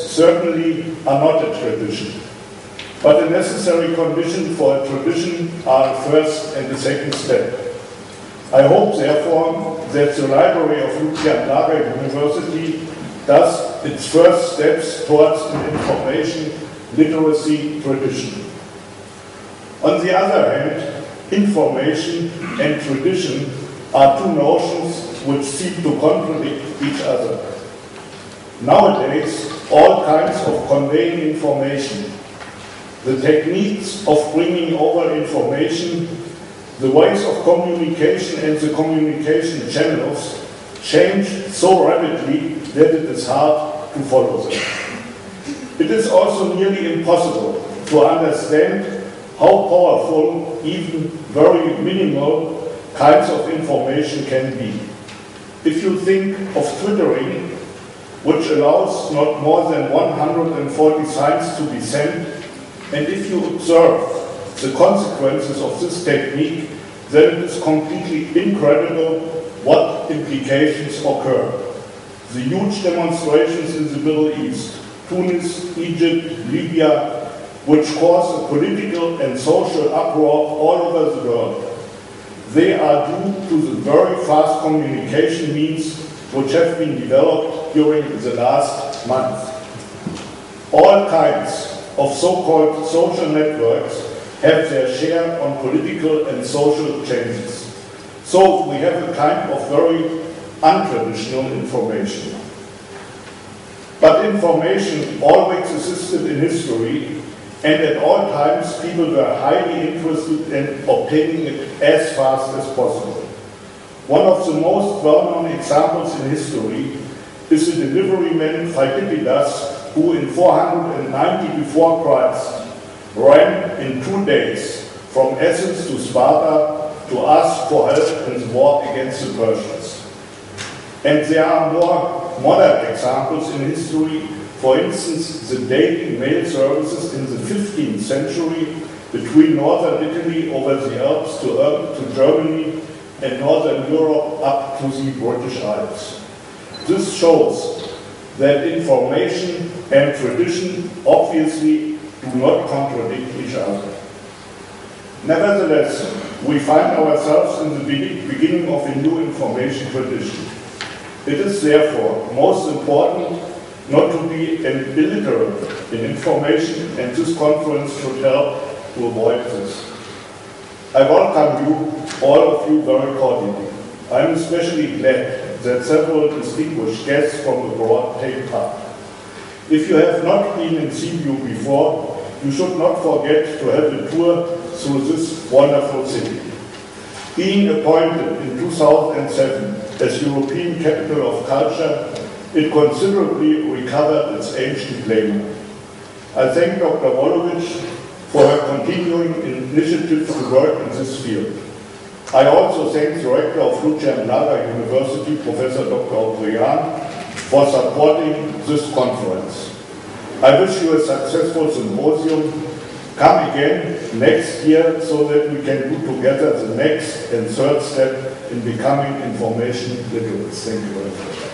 certainly are not a tradition. But a necessary condition for a tradition are a first and a second step. I hope, therefore, that the library of Ludwig Lager University does its first steps towards an information literacy tradition. On the other hand, information and tradition are two notions which seem to contradict each other. Nowadays, all kinds of conveying information, the techniques of bringing over information, the ways of communication and the communication channels change so rapidly that it is hard to follow them. It is also nearly impossible to understand how powerful even very minimal kinds of information can be. If you think of Twittering, which allows not more than 140 signs to be sent, and if you observe the consequences of this technique, then it is completely incredible what implications occur. The huge demonstrations in the Middle East, Tunis, Egypt, Libya, which cause a political and social uproar all over the world. They are due to the very fast communication means which have been developed during the last month. All kinds of so-called social networks have their share on political and social changes. So we have a kind of very untraditional information. But information always existed in history, and at all times people were highly interested in obtaining it as fast as possible. One of the most well-known examples in history is the deliveryman Pheidippidas, who in 490 before Christ ran in 2 days from Athens to Sparta to ask for help in the war against the Persians. And there are more modern examples in history. For instance, the daily mail services in the 15th century between northern Italy over the Alps to Germany and northern Europe up to the British Isles. This shows that information and tradition obviously do not contradict each other. Nevertheless, we find ourselves in the beginning of a new information tradition. It is therefore most important not to be illiterate in information, and this conference should help to avoid this. I welcome you, all of you, very cordially. I am especially glad that several distinguished guests from abroad take part. If you have not been in Sibiu before, you should not forget to have a tour through this wonderful city. Being appointed in 2007 as European Capital of Culture, it considerably recovered its ancient glamour. I thank Dr. Wolovic for her continuing initiative to work in this field. I also thank the Rector of Ludwig Lager University, Professor Dr. O'Brien, for supporting this conference. I wish you a successful symposium. Come again next year so that we can do together the next and third step in becoming information literate. Thank you very much.